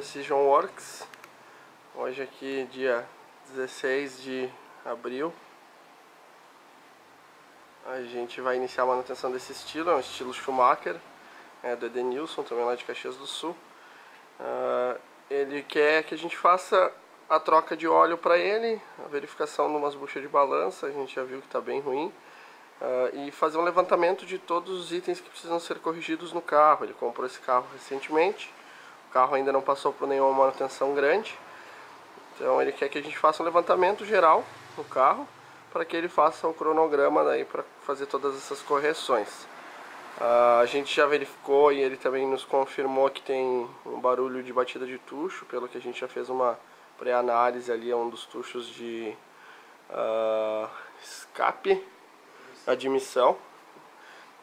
Precision Works. Hoje aqui dia 16 de abril. A gente vai iniciar a manutenção desse estilo, é um estilo Schumacher, do Edenilson, também lá de Caxias do Sul. Ele quer que a gente faça a troca de óleo para ele, a verificação de umas buchas de balança, a gente já viu que está bem ruim. E fazer um levantamento de todos os itens que precisam ser corrigidos no carro. Ele comprou esse carro recentemente, o carro ainda não passou por nenhuma manutenção grande, então ele quer que a gente faça um levantamento geral no carro, para que ele faça o cronograma daí para fazer todas essas correções. A gente já verificou e ele também nos confirmou que tem um barulho de batida de tucho, pelo que a gente já fez uma pré-análise ali, é um dos tuchos de escape, admissão.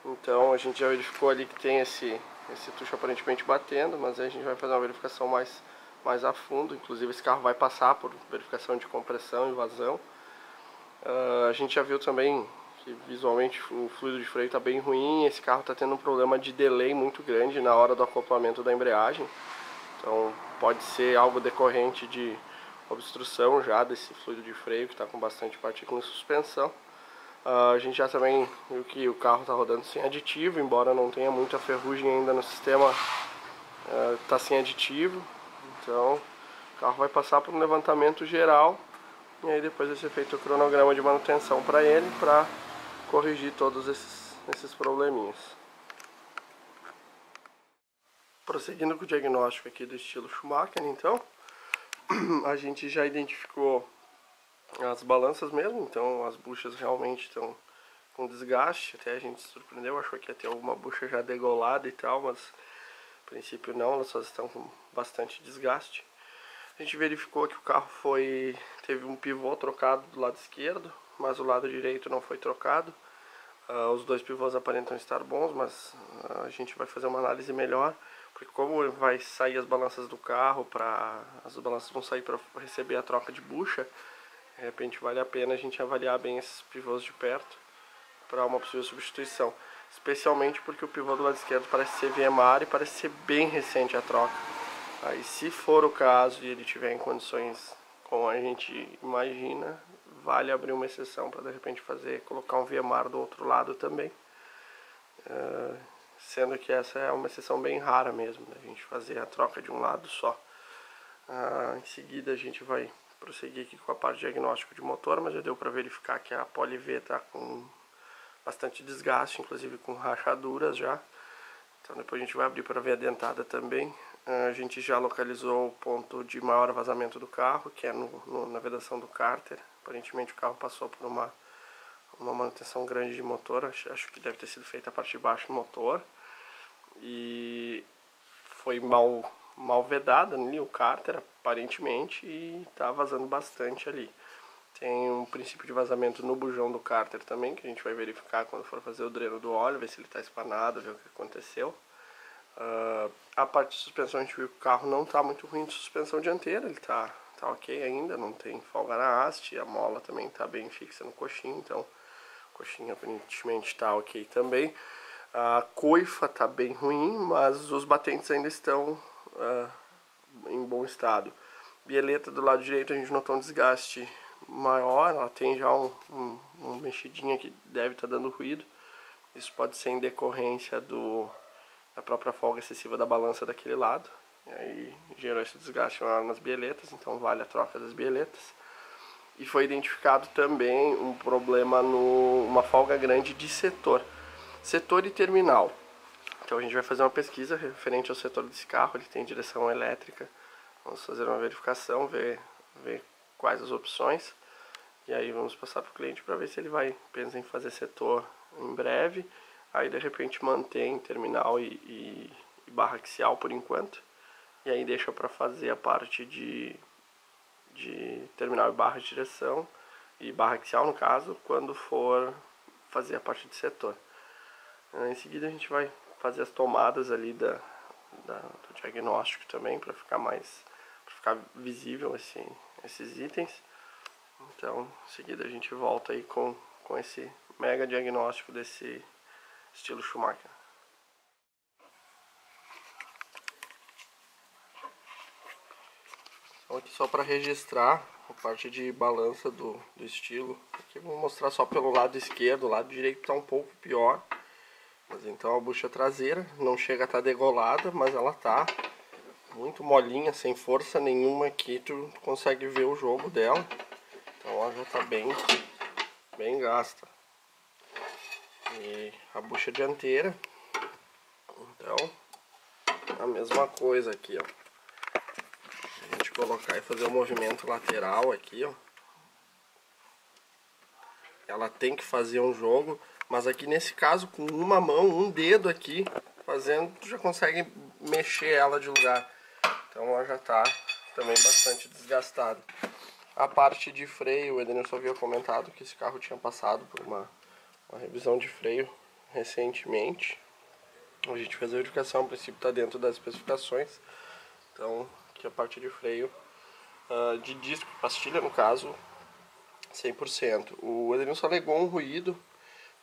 Então a gente já verificou ali que tem esse tucho aparentemente batendo, mas aí a gente vai fazer uma verificação mais a fundo. Inclusive esse carro vai passar por verificação de compressão e vazão. A gente já viu também que visualmente o fluido de freio está bem ruim. Esse carro está tendo um problema de delay muito grande na hora do acoplamento da embreagem. Então pode ser algo decorrente de obstrução já desse fluido de freio, que está com bastante partícula em suspensão. A gente já também viu que o carro está rodando sem aditivo, embora não tenha muita ferrugem ainda no sistema, está sem aditivo. Então o carro vai passar por um levantamento geral e aí depois vai ser feito o cronograma de manutenção para ele, para corrigir todos esses probleminhas. Prosseguindo com o diagnóstico aqui do estilo Schumacher, então, a gente já identificou as balanças mesmo, então as buchas realmente estão com desgaste. Até a gente se surpreendeu, achou que ia ter alguma bucha já degolada e tal, mas a princípio não, elas só estão com bastante desgaste. A gente verificou que o carro teve um pivô trocado do lado esquerdo, mas o lado direito não foi trocado. Os dois pivôs aparentam estar bons, mas a gente vai fazer uma análise melhor, porque como vai sair as balanças do carro, as balanças vão sair para receber a troca de bucha, de repente vale a pena a gente avaliar bem esses pivôs de perto para uma possível substituição. Especialmente porque o pivô do lado esquerdo parece ser VMAR e parece ser bem recente a troca. Aí se for o caso e ele tiver em condições como a gente imagina, vale abrir uma exceção para de repente colocar um VMAR do outro lado também. Sendo que essa é uma exceção bem rara mesmo, né? A gente fazer a troca de um lado só. Em seguida a gente vai prosseguir aqui com a parte de diagnóstico de motor, mas já deu para verificar que a Poli V está com bastante desgaste, inclusive com rachaduras já. Então depois a gente vai abrir para ver a dentada também. A gente já localizou o ponto de maior vazamento do carro, que é na vedação do cárter. Aparentemente o carro passou por uma manutenção grande de motor, acho que deve ter sido feita a parte de baixo do motor. E foi mal vedado ali o cárter, aparentemente, e está vazando bastante ali. Tem um princípio de vazamento no bujão do cárter também, que a gente vai verificar quando for fazer o dreno do óleo, ver se ele está espanado, ver o que aconteceu. A parte de suspensão, a gente viu que o carro não está muito ruim de suspensão dianteira, ele tá ok ainda, não tem folga na haste, a mola também está bem fixa no coxinho, então o coxinho aparentemente está ok também. A coifa está bem ruim, mas os batentes ainda estão em bom estado. Bieleta do lado direito a gente notou um desgaste maior, ela tem já uma mexidinha que deve estar dando ruído. Isso pode ser em decorrência da própria folga excessiva da balança daquele lado. E aí gerou esse desgaste maior nas bieletas, então vale a troca das bieletas. E foi identificado também um problema uma folga grande de setor e terminal. Então a gente vai fazer uma pesquisa referente ao setor desse carro, ele tem direção elétrica. Vamos fazer uma verificação, ver quais as opções. E aí vamos passar para o cliente para ver se ele pensa em fazer setor em breve. Aí de repente mantém terminal e barra axial por enquanto. E aí deixa para fazer a parte de terminal e barra de direção. E barra axial no caso, quando for fazer a parte de setor. Em seguida a gente vai fazer as tomadas ali do diagnóstico também, para ficar visível esses itens. Então em seguida a gente volta aí com esse mega diagnóstico desse estilo Schumacher. Então aqui só para registrar a parte de balança do estilo. Aqui eu vou mostrar só pelo lado esquerdo, o lado direito está um pouco pior. Mas então a bucha traseira não chega a estar degolada, mas ela tá muito molinha, sem força nenhuma aqui, tu consegue ver o jogo dela. Então ela já tá bem gasta. E a bucha dianteira, então a mesma coisa aqui, ó. A gente colocar e fazer o movimento lateral aqui, ó. Ela tem que fazer um jogo, mas aqui nesse caso com uma mão, um dedo aqui fazendo, tu já consegue mexer ela de lugar. Então ela já tá também bastante desgastada. A parte de freio, o Edenilson havia comentado que esse carro tinha passado por uma revisão de freio recentemente. A gente fez a verificação, a princípio está dentro das especificações. Então aqui a parte de freio de disco, pastilha no caso, 100%. O Edenilson alegou um ruído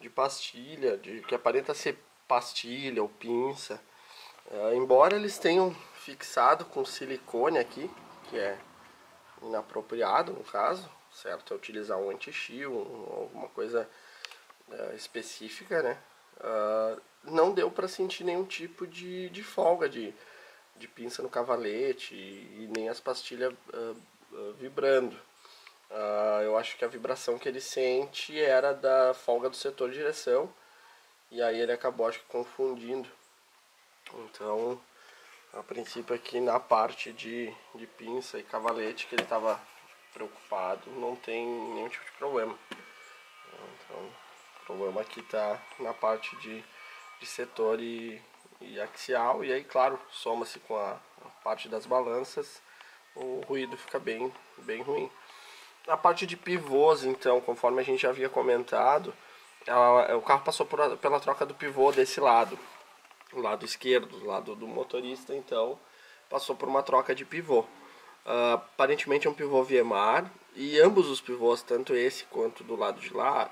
de pastilha, que aparenta ser pastilha ou pinça. Embora eles tenham fixado com silicone aqui, que é inapropriado no caso, certo? É utilizar um anti-chill, alguma coisa específica, né? Não deu para sentir nenhum tipo de folga de pinça no cavalete e nem as pastilhas vibrando. Eu acho que a vibração que ele sente era da folga do setor de direção, e aí ele acabou, acho que, confundindo. Então, a princípio aqui na parte de pinça e cavalete que ele estava preocupado, não tem nenhum tipo de problema. Então, o problema aqui está na parte de setor e axial, e aí, claro, soma-se com a parte das balanças, o ruído fica bem ruim. Na parte de pivôs, então, conforme a gente já havia comentado, o carro passou pela troca do pivô desse lado, o lado esquerdo, do lado do motorista, então passou por uma troca de pivô. Aparentemente é um pivô Viemar, e ambos os pivôs, tanto esse quanto do lado de lá,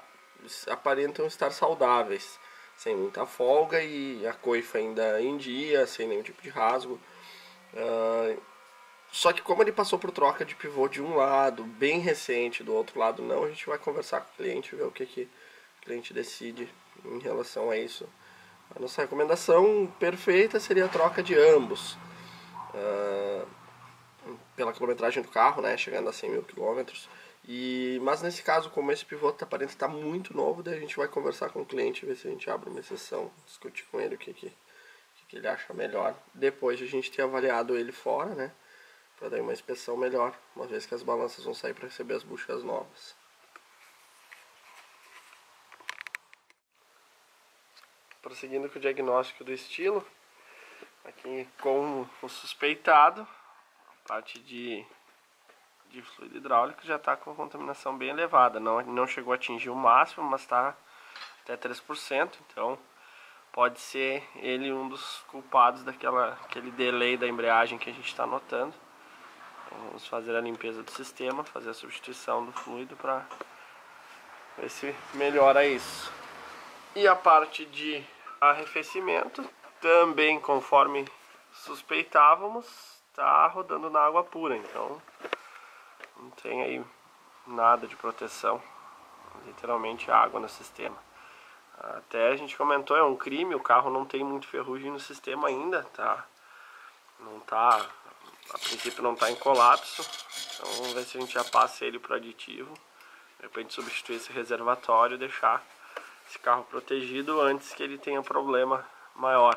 aparentam estar saudáveis, sem muita folga, e a coifa ainda em dia, sem nenhum tipo de rasgo. Só que como ele passou por troca de pivô de um lado, bem recente, do outro lado não, a gente vai conversar com o cliente, ver o que o cliente decide em relação a isso. A nossa recomendação perfeita seria a troca de ambos, pela quilometragem do carro, né, chegando a 100 mil quilômetros. Mas nesse caso, como esse pivô aparenta estar muito novo, daí a gente vai conversar com o cliente, ver se a gente abre uma exceção, discutir com ele o que ele acha melhor. Depois de a gente ter avaliado ele fora, né, para dar uma inspeção melhor, uma vez que as balanças vão sair para receber as buchas novas. Prosseguindo com o diagnóstico do estilo, aqui com o suspeitado, a parte de fluido hidráulico já está com contaminação bem elevada, não chegou a atingir o máximo, mas está até 3%, então pode ser ele um dos culpados daquele delay da embreagem que a gente está notando. Então, vamos fazer a limpeza do sistema, fazer a substituição do fluido para ver se melhora isso. E a parte de arrefecimento, também conforme suspeitávamos, está rodando na água pura, então não tem aí nada de proteção, literalmente água no sistema. Até a gente comentou, é um crime, o carro não tem muito ferrugem no sistema ainda, tá? A princípio não está em colapso, então vamos ver se a gente já passa ele para o aditivo, de repente substituir esse reservatório e deixar esse carro protegido antes que ele tenha problema maior.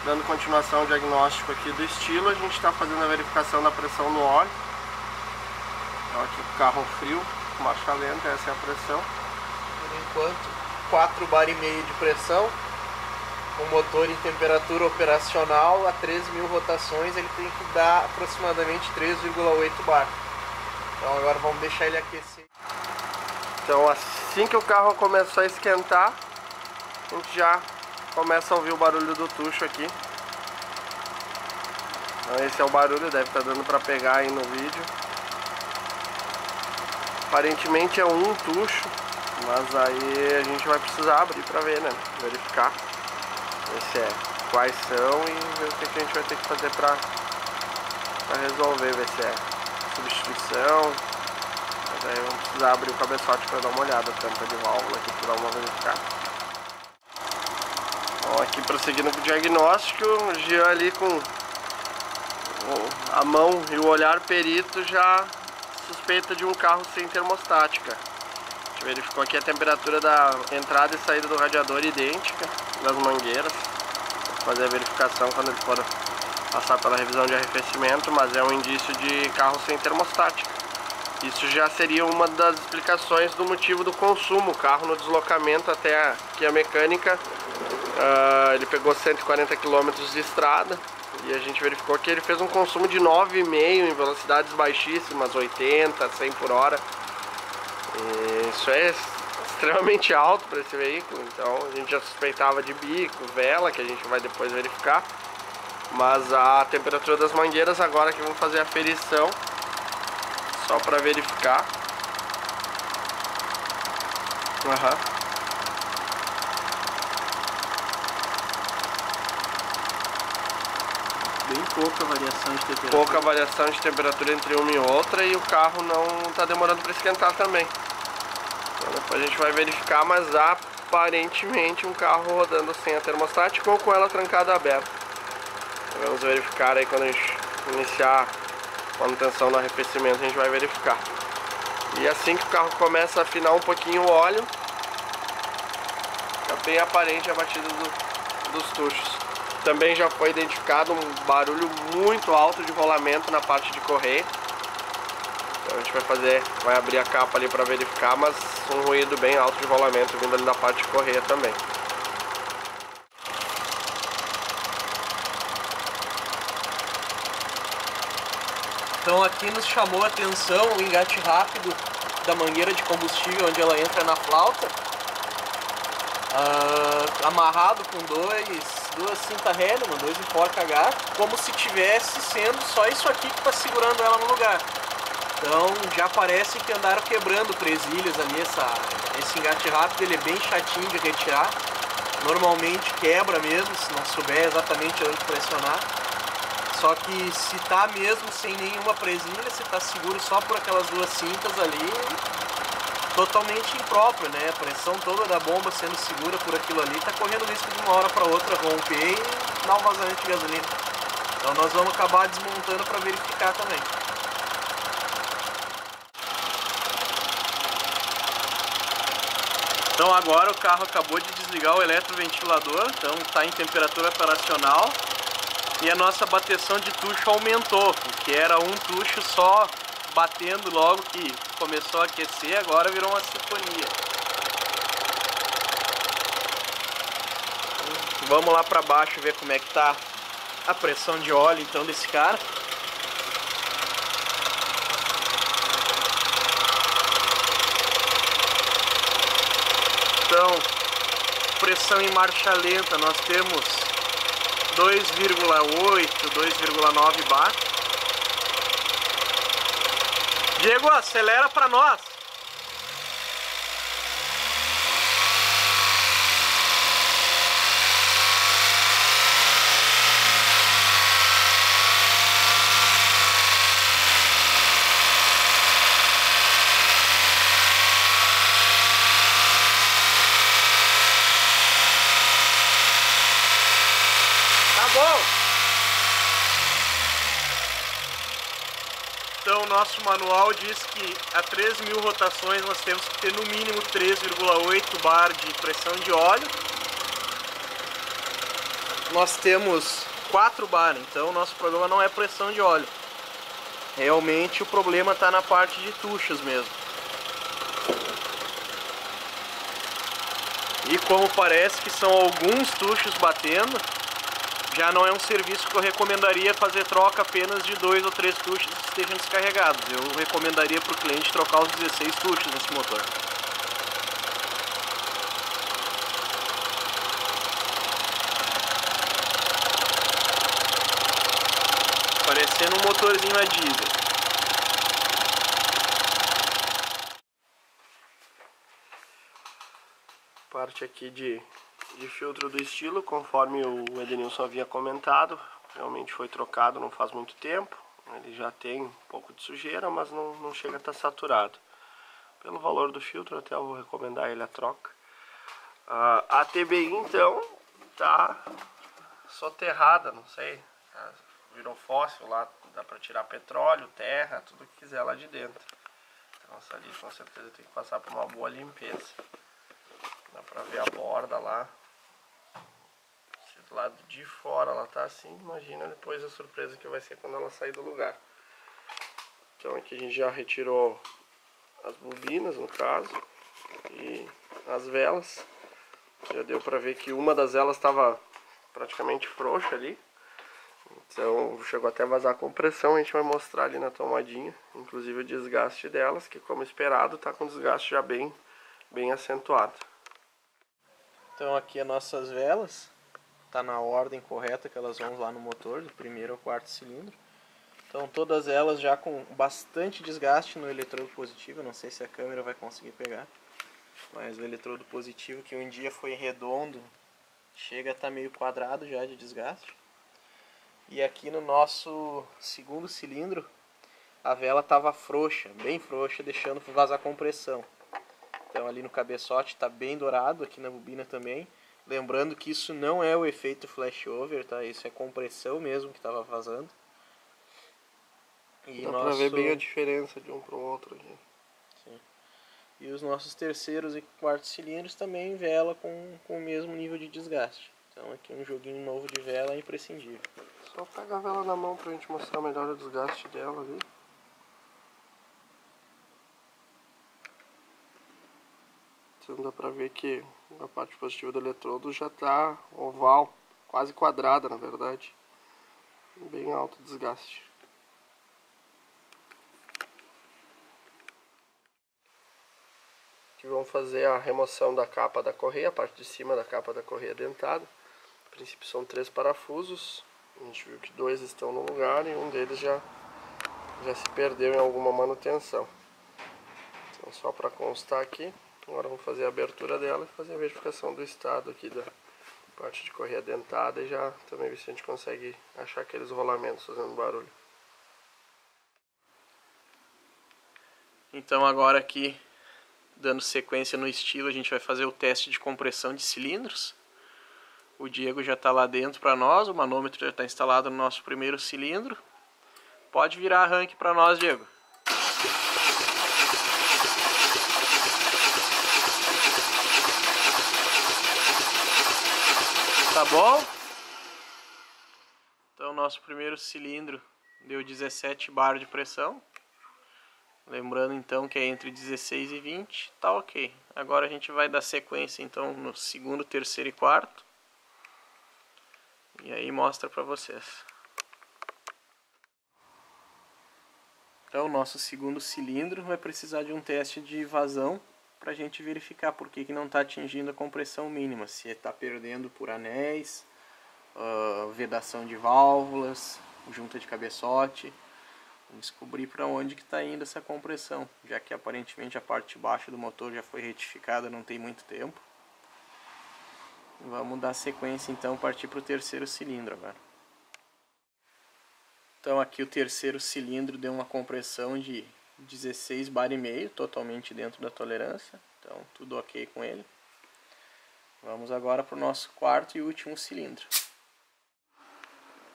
Dando continuação ao diagnóstico aqui do estilo, a gente está fazendo a verificação da pressão no óleo. Então aqui o carro frio, marcha lenta, essa é a pressão. Por enquanto, 4,5 bar de pressão. O motor em temperatura operacional a 13.000 rotações, ele tem que dar aproximadamente 3,8 bar. Então agora vamos deixar ele aquecer. Então assim que o carro começar a esquentar, a gente já começa a ouvir o barulho do tucho aqui. Então esse é o barulho, deve estar dando para pegar aí no vídeo. Aparentemente é um tucho, mas aí a gente vai precisar abrir para ver, né? Verificar. Ver se quais são e ver o que gente vai ter que fazer pra resolver, ver se é substituição. Mas aí vamos precisar abrir o cabeçote para dar uma olhada, a tampa de válvula aqui para dar uma verificada. Bom, aqui prosseguindo com o diagnóstico, o Jean ali com a mão e o olhar perito já suspeita de um carro sem termostática. A gente verificou aqui a temperatura da entrada e saída do radiador idêntica das mangueiras. Vou fazer a verificação quando ele for passar pela revisão de arrefecimento, mas é um indício de carro sem termostática. Isso já seria uma das explicações do motivo do consumo. O carro no deslocamento até aqui a mecânica, ele pegou 140 km de estrada e a gente verificou que ele fez um consumo de 9,5 em velocidades baixíssimas, 80, 100 por hora. E isso é extremamente alto para esse veículo, então a gente já suspeitava de bico, vela, que a gente vai depois verificar. Mas a temperatura das mangueiras, agora que vamos fazer a aferição, só para verificar. Bem pouca variação de temperatura. Pouca variação de temperatura entre uma e outra, e o carro não está demorando para esquentar também. Então depois a gente vai verificar, mas aparentemente um carro rodando sem a termostática ou com ela trancada aberta. Vamos verificar aí quando a gente iniciar a manutenção no arrefecimento, a gente vai verificar. E assim que o carro começa a afinar um pouquinho o óleo, fica bem aparente a batida dos tuchos. Também já foi identificado um barulho muito alto de rolamento na parte de correia. Então a gente vai abrir a capa ali para verificar, mas um ruído bem alto de rolamento vindo ali da parte de correia também. Então aqui nos chamou a atenção o engate rápido da mangueira de combustível, onde ela entra na flauta, amarrado com duas cintas Hellman, 2 enforca H, como se tivesse sendo só isso aqui que está segurando ela no lugar. Então já parece que andaram quebrando presilhas ali. Esse engate rápido ele é bem chatinho de retirar, normalmente quebra mesmo se não souber exatamente onde pressionar. Só que se tá mesmo sem nenhuma presilha, se tá seguro só por aquelas duas cintas ali, totalmente impróprio, né? A pressão toda da bomba sendo segura por aquilo ali, tá correndo risco de uma hora para outra romper e dar um vazamento de gasolina. Então nós vamos acabar desmontando para verificar também. Então agora o carro acabou de desligar o eletroventilado, então está em temperatura operacional. E a nossa bateção de tucho aumentou, porque era um tucho só batendo logo que começou a aquecer, agora virou uma sinfonia. Vamos lá para baixo ver como é que tá a pressão de óleo então desse cara. Então, pressão em marcha lenta, nós temos 2,8, 2,9 bar. Diego, acelera para nós. Tá bom. Então o nosso manual diz que a 3.000 rotações nós temos que ter no mínimo 3,8 bar de pressão de óleo. Nós temos 4 bar, então o nosso problema não é pressão de óleo. Realmente o problema está na parte de tuchos mesmo. E como parece que são alguns tuchos batendo, já não é um serviço que eu recomendaria fazer troca apenas de 2 ou 3 tuchos que estejam descarregados. Eu recomendaria para o cliente trocar os 16 tuchos nesse motor. Parecendo um motorzinho a diesel. Parte aqui de filtro do estilo, conforme o Edenilson havia comentado. realmente foi trocado não faz muito tempo. Ele já tem um pouco de sujeira, mas não chega a estar saturado. Pelo valor do filtro, até eu vou recomendar ele a troca. A TBI então tá soterrada, não sei, virou fóssil lá, dá para tirar petróleo, terra, tudo que quiser lá de dentro. Então essa ali com certeza tem que passar por uma boa limpeza. Dá para ver a borda lá. Se do lado de fora ela tá assim, imagina depois a surpresa que vai ser quando ela sair do lugar. Então aqui a gente já retirou as bobinas, no caso, e as velas. Já deu pra ver que uma das velas estava praticamente frouxa ali. Então chegou até a vazar a compressão, a gente vai mostrar ali na tomadinha. Inclusive o desgaste delas, que como esperado tá com desgaste já bem acentuado. Então aqui as nossas velas, tá na ordem correta que elas vão lá no motor, do primeiro ao quarto cilindro. Então todas elas já com bastante desgaste no eletrodo positivo, não sei se a câmera vai conseguir pegar. Mas o eletrodo positivo, que um dia foi redondo, chega a estar meio quadrado já de desgaste. E aqui no nosso segundo cilindro, a vela estava frouxa, bem frouxa, deixando vazar compressão. Então ali no cabeçote está bem dourado, aqui na bobina também. Lembrando que isso não é o efeito flashover, tá? Isso é compressão mesmo que estava vazando. E dá pra ver bem a diferença de um para o outro aqui. Sim. E os nossos terceiros e quartos cilindros também vela com o mesmo nível de desgaste. Então aqui um joguinho novo de vela é imprescindível. Só pega a vela na mão pra gente mostrar melhor o desgaste dela ali. Então dá pra ver que a parte positiva do eletrodo já tá oval, quase quadrada na verdade. Bem alto o desgaste. Aqui vamos fazer a remoção da capa da correia, a parte de cima da capa da correia dentada. A princípio são 3 parafusos. A gente viu que 2 estão no lugar e um deles já se perdeu em alguma manutenção. Então só para constar aqui, agora vamos fazer a abertura dela e fazer a verificação do estado aqui da parte de correia dentada e já também ver se a gente consegue achar aqueles rolamentos fazendo barulho. Então agora aqui, dando sequência no estilo, a gente vai fazer o teste de compressão de cilindros. O Diego já está lá dentro para nós, o manômetro já está instalado no nosso primeiro cilindro. Pode virar arranque para nós, Diego. Tá bom? Então nosso primeiro cilindro deu 17 bar de pressão. Lembrando então que é entre 16 e 20, tá ok. Agora a gente vai dar sequência então no segundo, terceiro e quarto. E aí mostra pra vocês. Então o nosso segundo cilindro vai precisar de um teste de vazão pra gente verificar por que não está atingindo a compressão mínima. Se está perdendo por anéis, vedação de válvulas, junta de cabeçote. Vamos descobrir para onde que está indo essa compressão, já que aparentemente a parte de baixo do motor já foi retificada não tem muito tempo. Vamos dar sequência então, partir para o terceiro cilindro agora. Então aqui o terceiro cilindro deu uma compressão de 16 bar e meio, totalmente dentro da tolerância, então tudo ok com ele. Vamos agora para o nosso quarto e último cilindro.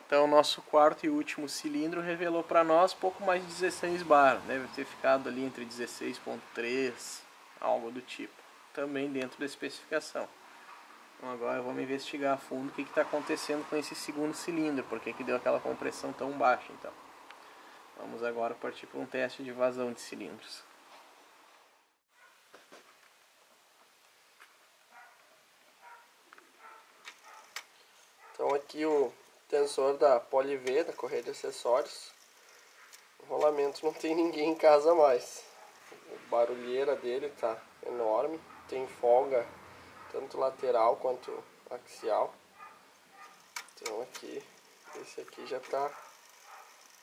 Então o nosso quarto e último cilindro revelou para nós pouco mais de 16 bar, deve ter ficado ali entre 16.3, algo do tipo, também dentro da especificação. Então agora vamos investigar a fundo o que está acontecendo com esse segundo cilindro, porque que deu aquela compressão tão baixa. Então vamos agora partir para um teste de vazão de cilindros. Então aqui o tensor da Poli-V, da correia de acessórios. O rolamento não tem ninguém em casa mais. A barulheira dele tá enorme, tem folga tanto lateral quanto axial. Então aqui, esse aqui já tá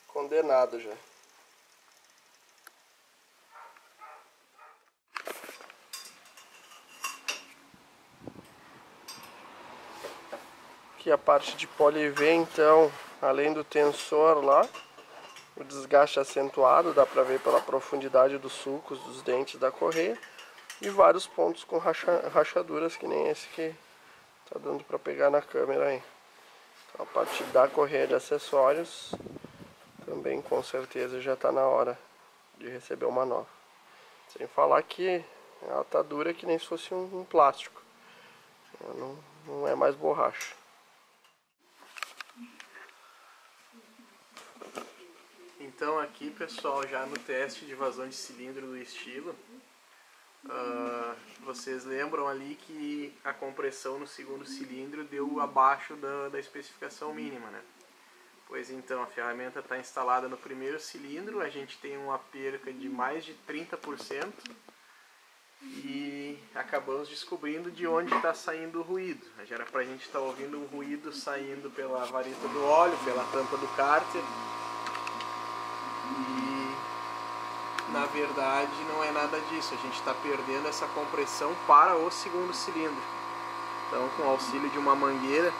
condenado já. Aqui a parte de Poli-V então além do tensor lá, o desgaste acentuado, dá pra ver pela profundidade dos sulcos dos dentes da correia, e vários pontos com rachaduras, que nem esse que tá dando pra pegar na câmera aí. Então, a partir da correia de acessórios, também com certeza já tá na hora de receber uma nova. Sem falar que ela tá dura que nem se fosse um plástico. Ela não é mais borracha. Então aqui, pessoal, já no teste de vazão de cilindro do estilo, vocês lembram ali que a compressão no segundo cilindro deu abaixo da especificação mínima, né? Pois então, a ferramenta está instalada no primeiro cilindro, a gente tem uma perca de mais de 30% e acabamos descobrindo de onde está saindo o ruído. Já era para a gente estar ouvindo o ruído saindo pela vareta do óleo, pela tampa do cárter. E na verdade não é nada disso, a gente está perdendo essa compressão para o segundo cilindro. Então, com o auxílio de uma mangueira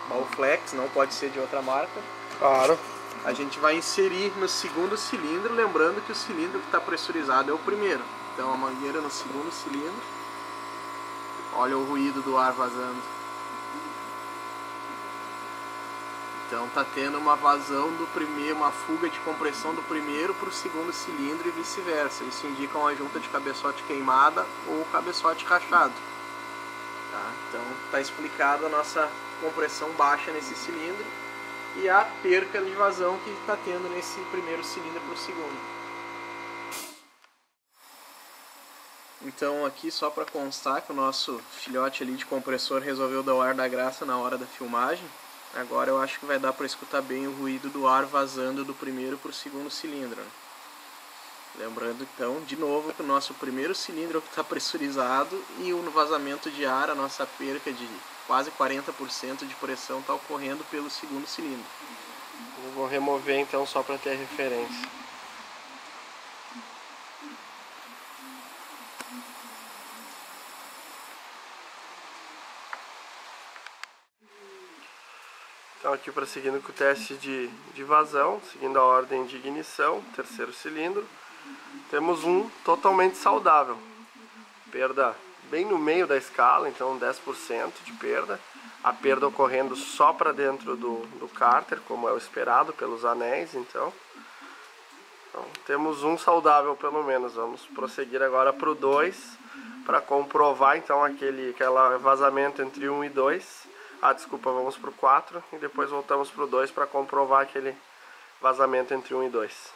Bowflex, não pode ser de outra marca, claro, a gente vai inserir no segundo cilindro, lembrando que o cilindro que está pressurizado é o primeiro. Então a mangueira no segundo cilindro, olha o ruído do ar vazando. Então tá tendo uma vazão do primeiro, uma fuga de compressão do primeiro para o segundo cilindro e vice-versa. Isso indica uma junta de cabeçote queimada ou cabeçote rachado. Tá? Então tá explicado a nossa compressão baixa nesse cilindro e a perca de vazão que está tendo nesse primeiro cilindro para o segundo. Então aqui só para constar que o nosso filhote ali de compressor resolveu dar o ar da graça na hora da filmagem. Agora eu acho que vai dar para escutar bem o ruído do ar vazando do primeiro para o segundo cilindro. Lembrando então, de novo, que o nosso primeiro cilindro está pressurizado e o vazamento de ar, a nossa perca de quase 40% de pressão está ocorrendo pelo segundo cilindro. Eu vou remover então só para ter referência. Então aqui prosseguindo com o teste de vazão, seguindo a ordem de ignição, terceiro cilindro, temos um totalmente saudável, perda bem no meio da escala, então 10% de perda, a perda ocorrendo só para dentro do cárter, como é o esperado pelos anéis, então temos um saudável pelo menos. Vamos prosseguir agora para o 2, para comprovar então aquele vazamento entre 1 e 2. Desculpa, vamos para o 4 e depois voltamos para o 2 para comprovar aquele vazamento entre 1 e 2.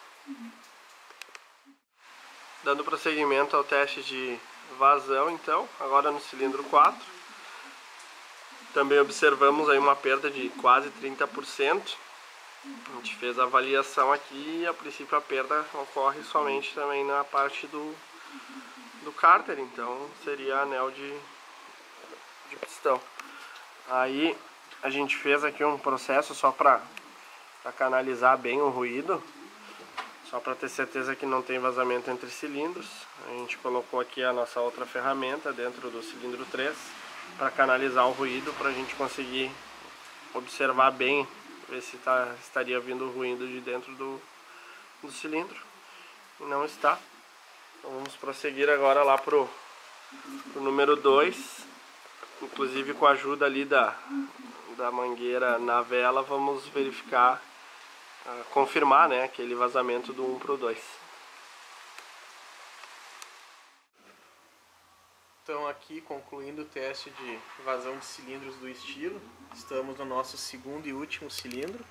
Dando prosseguimento ao teste de vazão, então, agora no cilindro 4. Também observamos aí uma perda de quase 30%. A gente fez a avaliação aqui e a princípio a perda ocorre somente também na parte do cárter, então seria anel de pistão. Aí a gente fez aqui um processo só para canalizar bem o ruído, só para ter certeza que não tem vazamento entre cilindros. A gente colocou aqui a nossa outra ferramenta dentro do cilindro 3 para canalizar o ruído, para a gente conseguir observar bem, ver se estaria vindo o ruído de dentro do cilindro, e não está. Então vamos prosseguir agora lá pro número 2. Inclusive com a ajuda ali da mangueira na vela, vamos verificar, confirmar, né, aquele vazamento do 1 para o 2. Então aqui, concluindo o teste de vazão de cilindros do estilo, estamos no nosso segundo e último cilindro.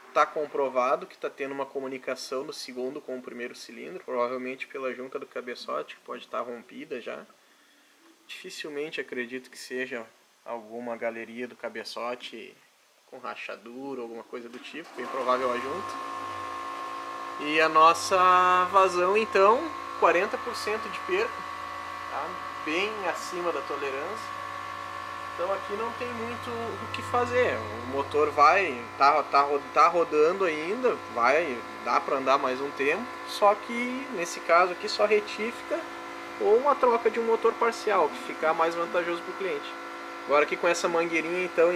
Está comprovado que está tendo uma comunicação do segundo com o primeiro cilindro, provavelmente pela junta do cabeçote, que pode estar rompida já. Dificilmente acredito que seja alguma galeria do cabeçote com rachadura, alguma coisa do tipo, bem provável a junta. E a nossa vazão então, 40% de perca, tá? Bem acima da tolerância. Então aqui não tem muito o que fazer, o motor tá rodando ainda, dá para andar mais um tempo, só que nesse caso aqui só retífica ou uma troca de um motor parcial, que fica mais vantajoso para o cliente. Agora aqui com essa mangueirinha então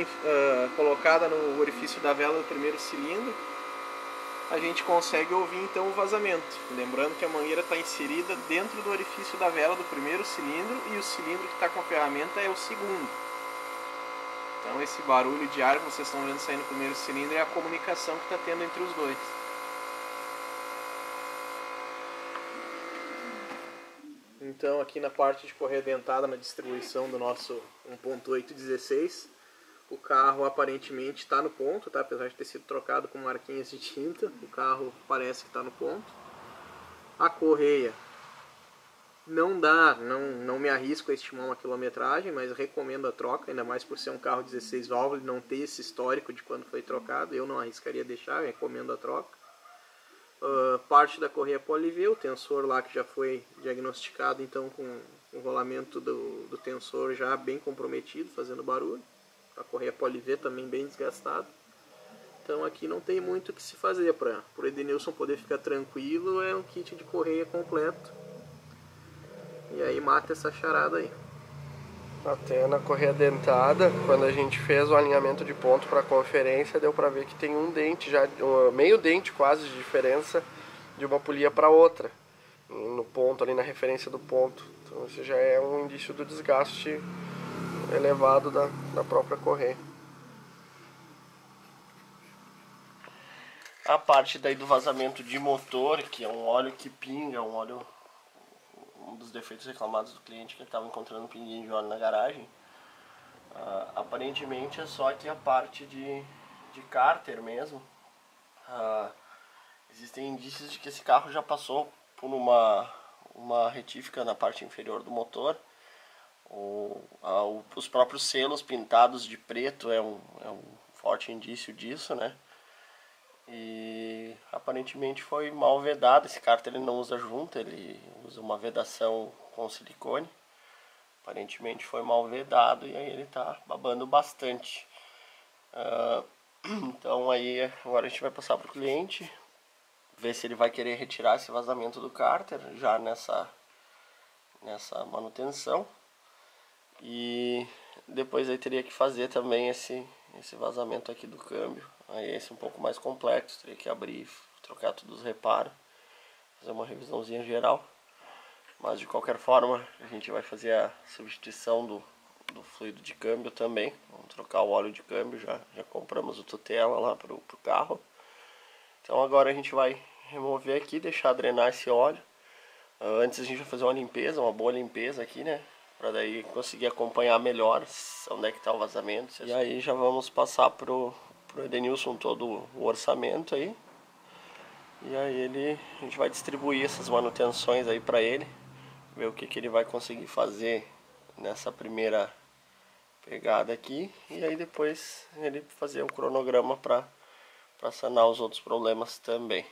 colocada no orifício da vela do primeiro cilindro, a gente consegue ouvir então o vazamento. Lembrando que a mangueira está inserida dentro do orifício da vela do primeiro cilindro e o cilindro que está com a ferramenta é o segundo. Então esse barulho de ar que vocês estão vendo sair no primeiro cilindro é a comunicação que está tendo entre os dois. Então aqui na parte de correia dentada, na distribuição do nosso 1.816, o carro aparentemente está no ponto, tá? Apesar de ter sido trocado com marquinhas de tinta, o carro parece que está no ponto. A correia não me arrisco a estimar uma quilometragem, mas recomendo a troca, ainda mais por ser um carro 16 válvulas e não ter esse histórico de quando foi trocado, eu não arriscaria deixar, recomendo a troca. Parte da correia PoliV, o tensor lá que já foi diagnosticado então com o rolamento do tensor já bem comprometido, fazendo barulho. A correia PoliV também bem desgastada. Então aqui não tem muito o que se fazer para o Edenilson poder ficar tranquilo, é um kit de correia completo. E aí mata essa charada aí. Até na correia dentada, quando a gente fez o alinhamento de ponto para a conferência, deu para ver que tem um dente, já meio dente quase de diferença de uma polia para outra, no ponto, ali na referência do ponto. Então isso já é um indício do desgaste elevado da própria correia. A parte daí do vazamento de motor, que é um óleo que pinga, um dos defeitos reclamados do cliente, que ele estava encontrando um pinguinho de óleo na garagem. Aparentemente é só que a parte de cárter mesmo. Existem indícios de que esse carro já passou por uma retífica na parte inferior do motor. Os próprios selos pintados de preto é um forte indício disso, né? E aparentemente foi mal vedado. Esse cárter ele não usa junta, ele usa uma vedação com silicone. Aparentemente foi mal vedado e aí ele tá babando bastante. Então aí agora a gente vai passar para o cliente, ver se ele vai querer retirar esse vazamento do cárter já nessa manutenção. E depois aí teria que fazer também esse vazamento aqui do câmbio. Aí esse é um pouco mais complexo, teria que abrir, trocar todos os reparos, fazer uma revisãozinha geral. Mas de qualquer forma a gente vai fazer a substituição do fluido de câmbio também. Vamos trocar o óleo de câmbio, já compramos o tutela lá pro carro. Então agora a gente vai remover aqui, deixar drenar esse óleo. Antes a gente vai fazer uma limpeza, uma boa limpeza aqui, né? Para daí conseguir acompanhar melhor onde é que está o vazamento. E aí já vamos passar pro Edenilson todo o orçamento aí. E aí a gente vai distribuir essas manutenções aí para ele, ver o que ele vai conseguir fazer nessa primeira pegada aqui. E aí depois ele fazer o cronograma para sanar os outros problemas também.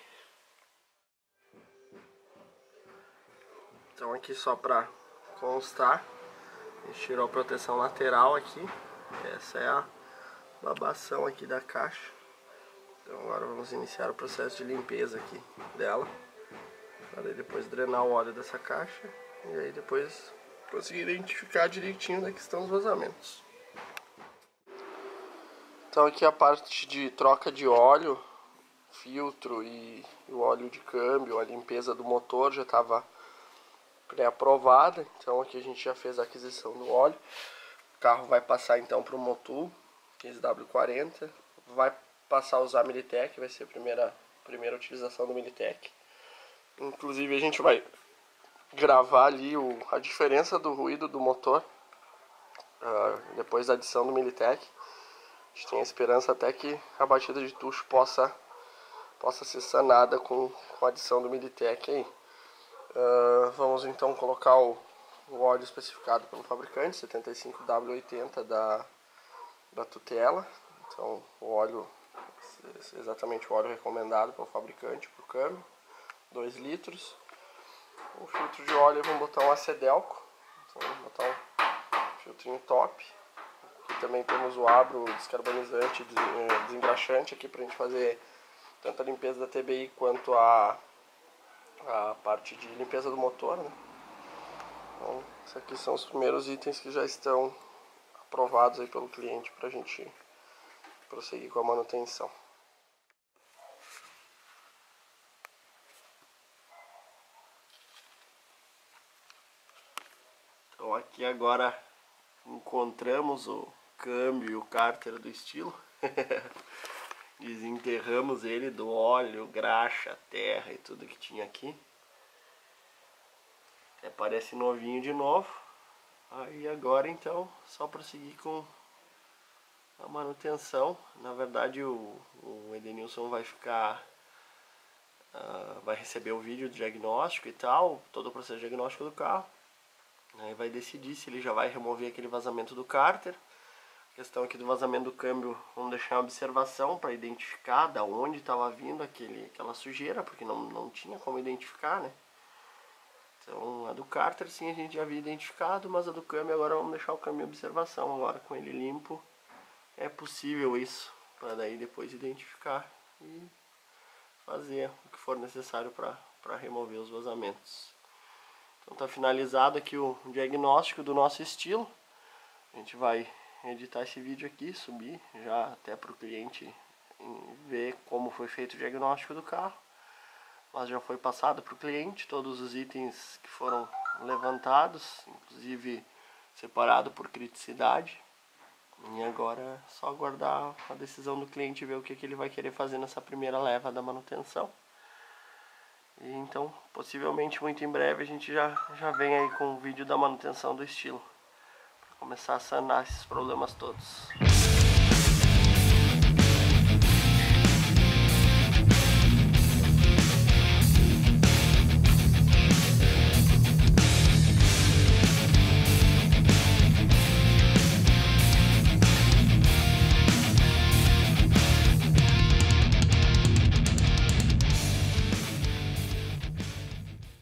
Então aqui só para constar, a gente tirou a proteção lateral aqui. Essa é a babação aqui da caixa. Então agora vamos iniciar o processo de limpeza aqui dela, para depois drenar o óleo dessa caixa e aí depois conseguir identificar direitinho onde é que estão os vazamentos. Então aqui a parte de troca de óleo, filtro e o óleo de câmbio, a limpeza do motor já estava pré-aprovada. Então aqui a gente já fez a aquisição do óleo. O carro vai passar então para o Motul 15W40, vai passar a usar Militech, vai ser a primeira utilização do Militech. Inclusive a gente vai gravar ali a diferença do ruído do motor depois da adição do Militech. A gente tem a esperança até que a batida de tucho possa ser sanada com a adição do Militech aí. Vamos então colocar o óleo especificado pelo fabricante, 75W80 da tutela. Então o óleo, exatamente o óleo recomendado pelo fabricante para o câmbio, 2 litros. O filtro de óleo vamos botar um Acedelco, então vamos botar um filtrinho top. Aqui também temos o Abro descarbonizante, desengraxante aqui para a gente fazer tanto a limpeza da TBI quanto a parte de limpeza do motor, né? Então, esses aqui são os primeiros itens que já estão aprovados aí pelo cliente para a gente prosseguir com a manutenção. Então aqui agora encontramos o câmbio e o cárter do estilo. Desenterramos ele do óleo, graxa, terra e tudo que tinha aqui. Até parece novinho de novo. Aí agora então só prosseguir com a manutenção. Na verdade o Edenilson vai ficar vai receber o vídeo do diagnóstico e tal, todo o processo diagnóstico do carro. Aí vai decidir se ele já vai remover aquele vazamento do cárter. A questão aqui do vazamento do câmbio, vamos deixar uma observação para identificar da onde estava vindo aquela sujeira, porque não tinha como identificar, né? Então a do cárter sim a gente já havia identificado, mas a do câmbio agora vamos deixar o câmbio em observação. Agora com ele limpo é possível isso, para daí depois identificar e fazer o que for necessário para remover os vazamentos. Então tá finalizado aqui o diagnóstico do nosso estilo. A gente vai editar esse vídeo aqui, subir já até para o cliente ver como foi feito o diagnóstico do carro. Mas já foi passado para o cliente todos os itens que foram levantados, inclusive separado por criticidade. E agora é só aguardar a decisão do cliente e ver o que ele vai querer fazer nessa primeira leva da manutenção. E então, possivelmente muito em breve a gente já vem aí com o vídeo da manutenção do estilo, para começar a sanar esses problemas todos.